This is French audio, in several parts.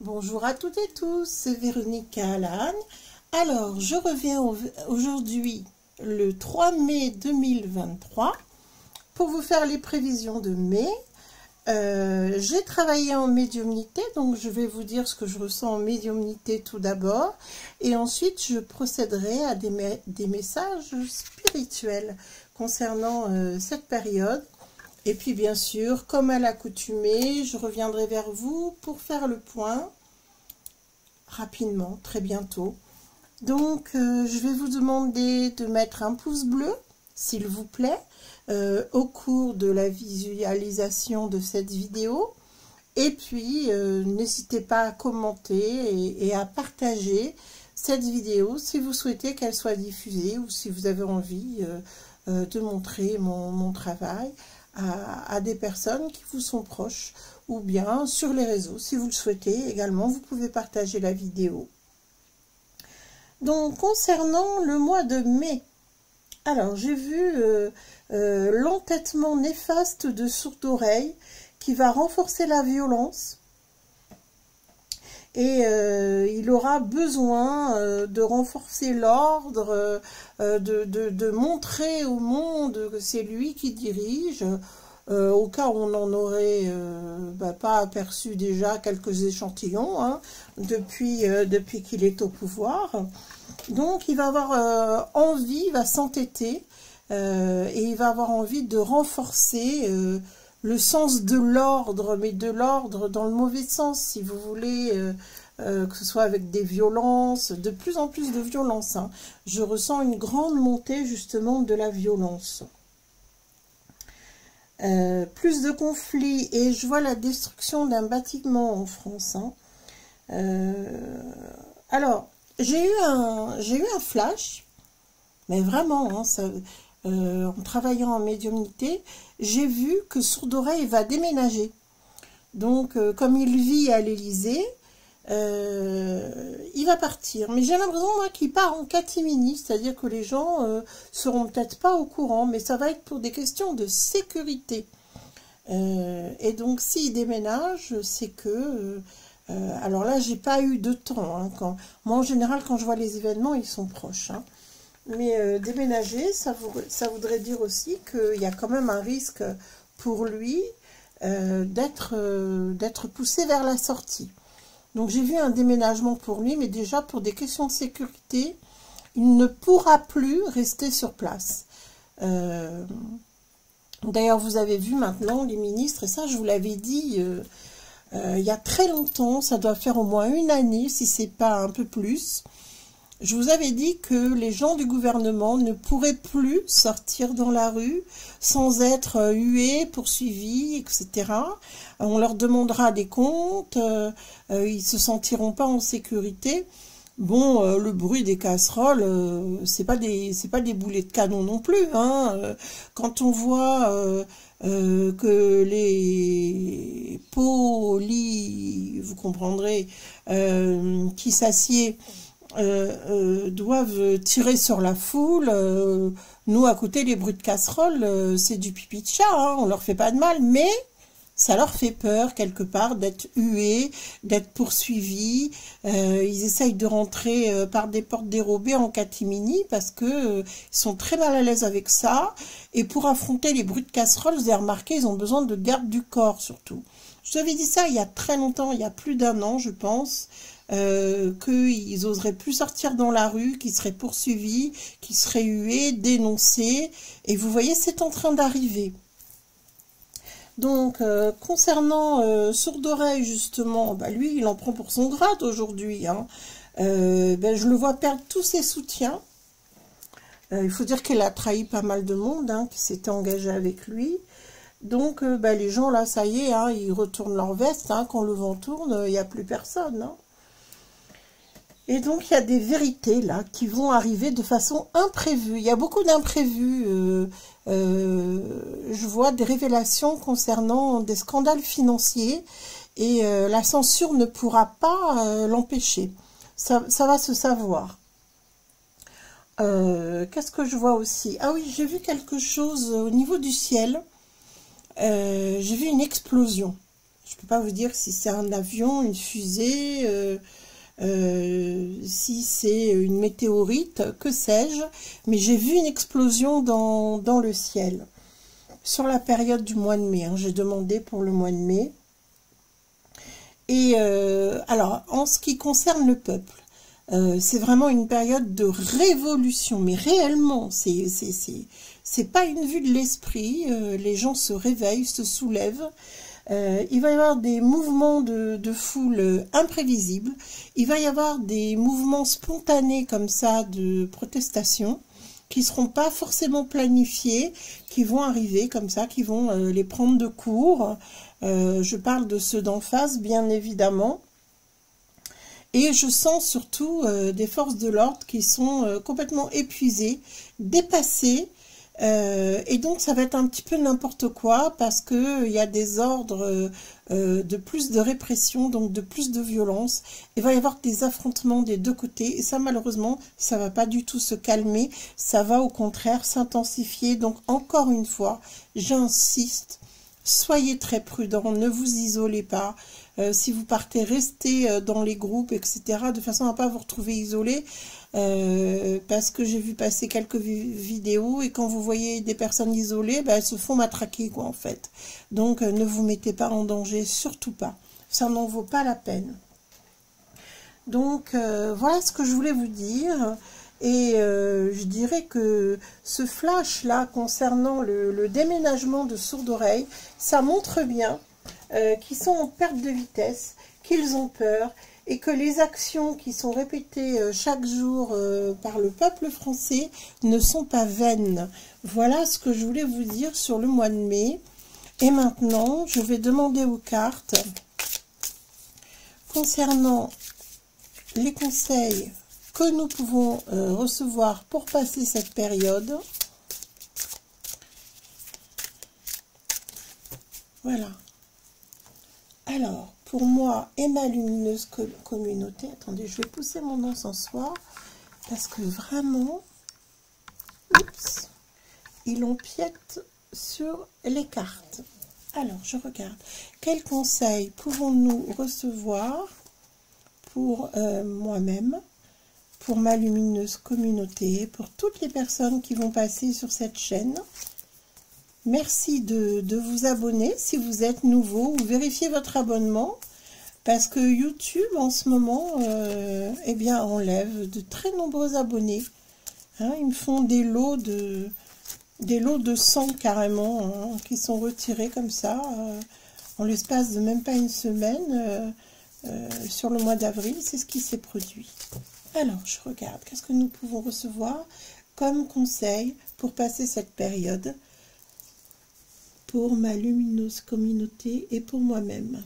Bonjour à toutes et tous, c'est Véronique Callahan. Alors, je reviens aujourd'hui le 3 mai 2023 pour vous faire les prévisions de mai. J'ai travaillé en médiumnité, donc je vais vous dire ce que je ressens en médiumnité tout d'abord. Et ensuite, je procéderai à des messages spirituels concernant cette période. Et puis bien sûr, comme à l'accoutumée, je reviendrai vers vous pour faire le point rapidement, très bientôt. Donc, je vais vous demander de mettre un pouce bleu, s'il vous plaît, au cours de la visualisation de cette vidéo. Et puis, n'hésitez pas à commenter et à partager cette vidéo si vous souhaitez qu'elle soit diffusée ou si vous avez envie de montrer mon travail à des personnes qui vous sont proches, ou bien sur les réseaux, si vous le souhaitez également, vous pouvez partager la vidéo. Donc, concernant le mois de mai, alors j'ai vu l'entêtement néfaste de sourd-oreille qui va renforcer la violence. Et il aura besoin de renforcer l'ordre, de montrer au monde que c'est lui qui dirige, au cas où on n'en aurait pas aperçu déjà quelques échantillons hein, depuis qu'il est au pouvoir. Donc il va avoir envie, il va s'entêter et il va avoir envie de renforcer le sens de l'ordre, mais de l'ordre dans le mauvais sens, si vous voulez, que ce soit avec des violences, de plus en plus de violence. Hein. Je ressens une grande montée justement de la violence. Plus de conflits, et je vois la destruction d'un bâtiment en France. Hein. Alors, j'ai eu un flash, mais vraiment, hein, ça... en travaillant en médiumnité, j'ai vu que Sourd-Oreille va déménager. Donc, comme il vit à l'Élysée, il va partir. Mais j'ai l'impression, moi, qu'il part en catimini, c'est-à-dire que les gens seront peut-être pas au courant, mais ça va être pour des questions de sécurité. Et donc, s'il déménage, c'est que... alors là, j'ai pas eu de temps. Hein, moi, en général, quand je vois les événements, ils sont proches. Hein. Mais déménager, ça voudrait dire aussi qu'il y a quand même un risque pour lui d'être poussé vers la sortie. Donc j'ai vu un déménagement pour lui, mais déjà pour des questions de sécurité, il ne pourra plus rester sur place. D'ailleurs, vous avez vu maintenant les ministres, et ça je vous l'avais dit il y a très longtemps, ça doit faire au moins une année, si c'est pas un peu plus. Je vous avais dit que les gens du gouvernement ne pourraient plus sortir dans la rue sans être hués, poursuivis, etc. On leur demandera des comptes, ils se sentiront pas en sécurité. Bon, le bruit des casseroles, c'est pas des boulets de canon non plus. Hein. Quand on voit que les polis, vous comprendrez, qui s'assiedent, doivent tirer sur la foule. Nous, à côté, les bruits de casserole, c'est du pipi de chat, hein, on leur fait pas de mal, mais ça leur fait peur, quelque part, d'être hués, d'être poursuivis. Ils essayent de rentrer par des portes dérobées en catimini parce que ils sont très mal à l'aise avec ça. Et pour affronter les bruits de casserole, vous avez remarqué, ils ont besoin de garde du corps, surtout. Je vous avais dit ça il y a très longtemps, il y a plus d'un an, je pense, qu'ils n'oseraient plus sortir dans la rue, qu'ils seraient poursuivis, qu'ils seraient hués, dénoncés. Et vous voyez, c'est en train d'arriver. Donc, concernant Sourd-Oreille, justement, bah, lui, il en prend pour son grade aujourd'hui. Hein. Je le vois perdre tous ses soutiens. Il faut dire qu'il a trahi pas mal de monde hein, qui s'était engagé avec lui. Donc, les gens, là, ça y est, hein, ils retournent leur veste. Hein, quand le vent tourne, il n'y a plus personne. Hein. Et donc, il y a des vérités, là, qui vont arriver de façon imprévue. Il y a beaucoup d'imprévus. Je vois des révélations concernant des scandales financiers. Et la censure ne pourra pas l'empêcher. Ça va se savoir. Qu'est-ce que je vois aussi? Ah oui, j'ai vu quelque chose au niveau du ciel. J'ai vu une explosion. Je ne peux pas vous dire si c'est un avion, une fusée, si c'est une météorite, que sais-je. Mais j'ai vu une explosion dans le ciel. Sur la période du mois de mai, hein, j'ai demandé pour le mois de mai. Et alors, en ce qui concerne le peuple, c'est vraiment une période de révolution, mais réellement, c'est pas une vue de l'esprit, les gens se réveillent, se soulèvent, il va y avoir des mouvements de foule imprévisibles, il va y avoir des mouvements spontanés comme ça de protestation, qui ne seront pas forcément planifiés, qui vont arriver comme ça, qui vont les prendre de court. Je parle de ceux d'en face, bien évidemment. Et je sens surtout des forces de l'ordre qui sont complètement épuisées, dépassées. Et donc, ça va être un petit peu n'importe quoi parce qu'il y a des ordres de plus de répression, donc de plus de violence. Il va y avoir des affrontements des deux côtés. Et ça, malheureusement, ça ne va pas du tout se calmer. Ça va au contraire s'intensifier. Donc, encore une fois, j'insiste, soyez très prudents, ne vous isolez pas. Si vous partez, restez dans les groupes, etc., de façon à ne pas vous retrouver isolé. Parce que j'ai vu passer quelques vidéos et quand vous voyez des personnes isolées, elles se font matraquer, quoi, en fait. Donc, ne vous mettez pas en danger, surtout pas. Ça n'en vaut pas la peine. Donc, voilà ce que je voulais vous dire. Et je dirais que ce flash-là, concernant le déménagement de sourds-oreilles, ça montre bien qu'ils sont en perte de vitesse, qu'ils ont peur, et que les actions qui sont répétées chaque jour par le peuple français ne sont pas vaines. Voilà ce que je voulais vous dire sur le mois de mai. Et maintenant, je vais demander aux cartes concernant les conseils que nous pouvons recevoir pour passer cette période. Voilà. Alors, pour moi et ma lumineuse communauté, attendez, je vais pousser mon encensoir parce que vraiment, oups, il empiète sur les cartes. Alors, je regarde. Quels conseils pouvons-nous recevoir pour moi-même, pour ma lumineuse communauté, pour toutes les personnes qui vont passer sur cette chaîne? Merci de vous abonner si vous êtes nouveau ou vérifiez votre abonnement parce que YouTube en ce moment eh bien, enlève de très nombreux abonnés. Hein, ils me font des lots de 100 carrément hein, qui sont retirés comme ça en l'espace de même pas une semaine sur le mois d'avril. C'est ce qui s'est produit. Alors, je regarde. Qu'est-ce que nous pouvons recevoir comme conseil pour passer cette période pour ma lumineuse communauté et pour moi-même.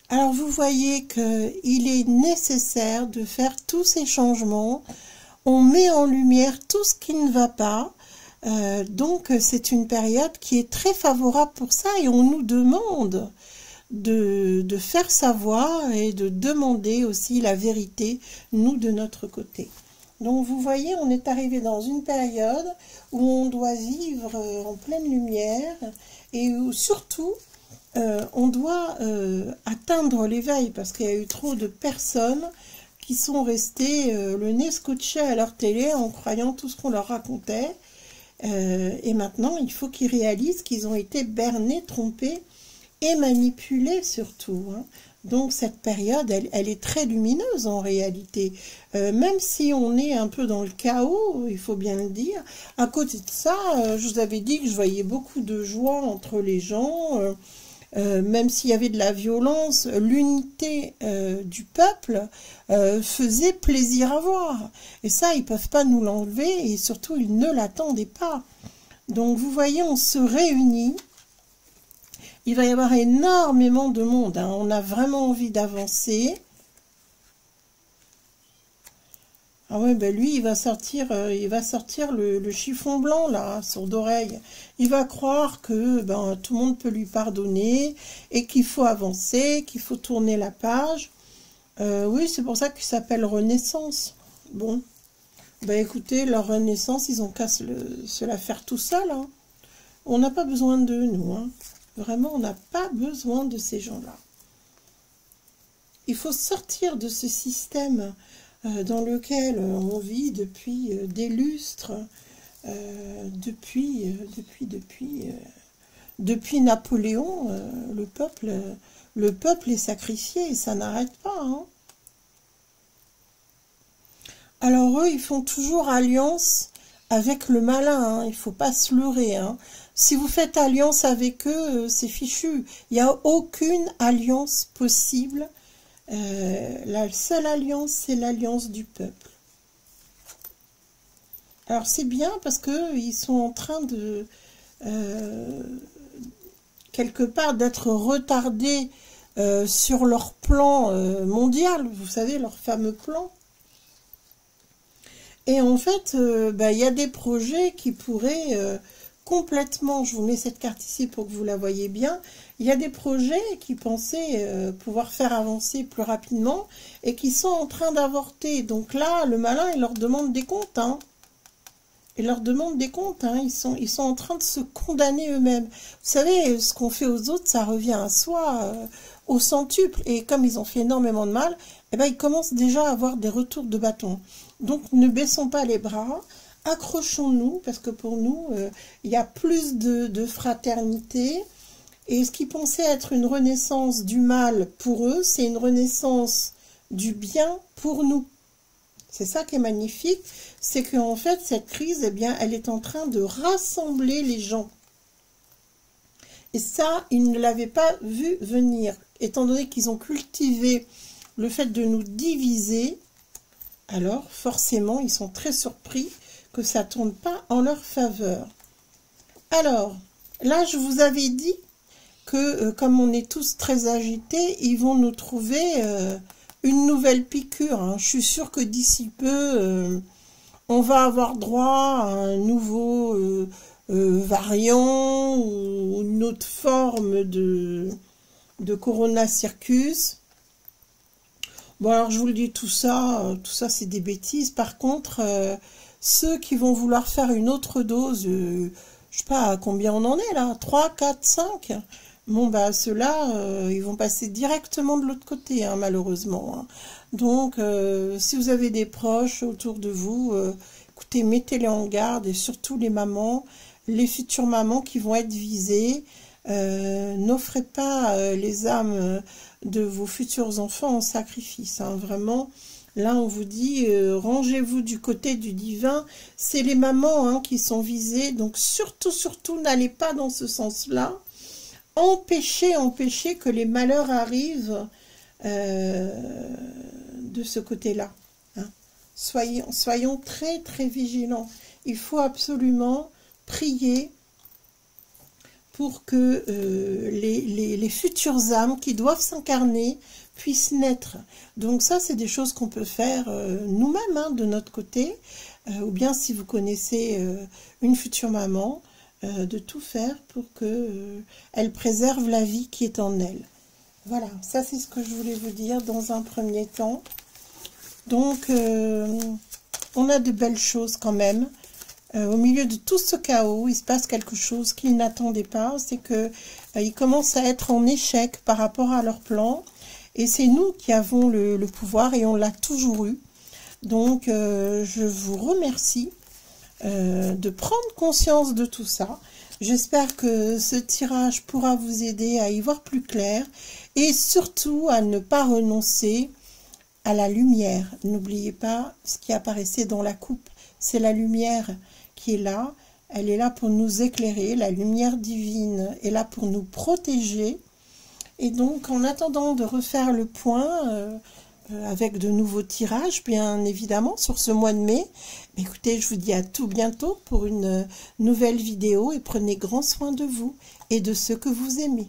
Alors vous voyez qu'il est nécessaire de faire tous ces changements. On met en lumière tout ce qui ne va pas. Donc c'est une période qui est très favorable pour ça et on nous demande de faire savoir et de demander aussi la vérité, nous de notre côté. Donc vous voyez, on est arrivé dans une période où on doit vivre en pleine lumière et où surtout on doit atteindre l'éveil parce qu'il y a eu trop de personnes qui sont restées le nez scotché à leur télé en croyant tout ce qu'on leur racontait. Et maintenant, il faut qu'ils réalisent qu'ils ont été bernés, trompés et manipulés surtout. Hein. Donc cette période, elle est très lumineuse en réalité. Même si on est un peu dans le chaos, il faut bien le dire. À côté de ça, je vous avais dit que je voyais beaucoup de joie entre les gens. Même s'il y avait de la violence, l'unité du peuple faisait plaisir à voir. Et ça, ils ne peuvent pas nous l'enlever et surtout, ils ne l'attendaient pas. Donc vous voyez, on se réunit. Il va y avoir énormément de monde. Hein. On a vraiment envie d'avancer. Ah ouais, ben lui, il va sortir le chiffon blanc, là, sourd d'oreille. Il va croire que tout le monde peut lui pardonner et qu'il faut avancer, qu'il faut tourner la page. Oui, c'est pour ça qu'il s'appelle Renaissance. Bon, ben écoutez, leur Renaissance, ils ont qu'à se la faire tout seul, hein. On n'a pas besoin d'eux, nous. Hein. Vraiment, on n'a pas besoin de ces gens-là. Il faut sortir de ce système dans lequel on vit depuis des lustres, depuis Napoléon, le peuple est sacrifié et ça n'arrête pas. Hein. Alors eux, ils font toujours alliance avec le malin, hein. Il ne faut pas se leurrer. Hein. Si vous faites alliance avec eux, c'est fichu. Il n'y a aucune alliance possible. La seule alliance, c'est l'alliance du peuple. Alors c'est bien parce qu'ils sont en train de, quelque part, d'être retardés sur leur plan mondial, vous savez, leur fameux plan. Et en fait, il y a des projets qui pourraient complètement, je vous mets cette carte ici pour que vous la voyez bien, il y a des projets qui pensaient pouvoir faire avancer plus rapidement et qui sont en train d'avorter. Donc là, le malin, il leur demande des comptes. Hein. Il leur demande des comptes. Hein. Ils sont en train de se condamner eux-mêmes. Vous savez, ce qu'on fait aux autres, ça revient à soi au centuple. Et comme ils ont fait énormément de mal, eh ben, ils commencent déjà à avoir des retours de bâton. Donc, ne baissons pas les bras. Accrochons-nous, parce que pour nous, il y a plus de fraternité. Et ce qui pensait être une renaissance du mal pour eux, c'est une renaissance du bien pour nous. C'est ça qui est magnifique, c'est qu'en fait, cette crise, eh bien, elle est en train de rassembler les gens. Et ça, ils ne l'avaient pas vu venir. Étant donné qu'ils ont cultivé le fait de nous diviser, alors forcément, ils sont très surpris que ça ne tourne pas en leur faveur. Alors, là, je vous avais dit que, comme on est tous très agités, ils vont nous trouver une nouvelle piqûre. Hein. Je suis sûre que d'ici peu, on va avoir droit à un nouveau variant ou une autre forme de Corona Circus. Bon, alors, je vous le dis, tout ça c'est des bêtises. Par contre, ceux qui vont vouloir faire une autre dose, je sais pas à combien on en est là, 3, 4, 5. Bon, bah, ceux-là, ils vont passer directement de l'autre côté, hein, malheureusement. Hein. Donc, si vous avez des proches autour de vous, écoutez, mettez-les en garde, et surtout les mamans, les futures mamans qui vont être visées. N'offrez pas les âmes de vos futurs enfants en sacrifice. Hein, vraiment, là, on vous dit, rangez-vous du côté du divin. C'est les mamans hein, qui sont visées. Donc, surtout, surtout, n'allez pas dans ce sens-là. Empêchez que les malheurs arrivent de ce côté-là. Hein. Soyons très, très vigilants. Il faut absolument prier pour que les futures âmes qui doivent s'incarner puissent naître. Donc ça, c'est des choses qu'on peut faire nous-mêmes, hein, de notre côté, ou bien si vous connaissez une future maman, de tout faire pour qu'elle préserve la vie qui est en elle. Voilà, ça c'est ce que je voulais vous dire dans un premier temps. Donc, on a de belles choses quand même. Au milieu de tout ce chaos, il se passe quelque chose qu'ils n'attendaient pas. C'est qu'ils commencent à être en échec par rapport à leur plan. Et c'est nous qui avons le pouvoir et on l'a toujours eu. Donc, je vous remercie de prendre conscience de tout ça. J'espère que ce tirage pourra vous aider à y voir plus clair et surtout à ne pas renoncer à la lumière. N'oubliez pas ce qui apparaissait dans la coupe, c'est la lumière qui est là. Elle est là pour nous éclairer, la lumière divine est là pour nous protéger. Et donc, en attendant de refaire le point avec de nouveaux tirages, bien évidemment, sur ce mois de mai, écoutez, je vous dis à tout bientôt pour une nouvelle vidéo et prenez grand soin de vous et de ceux que vous aimez.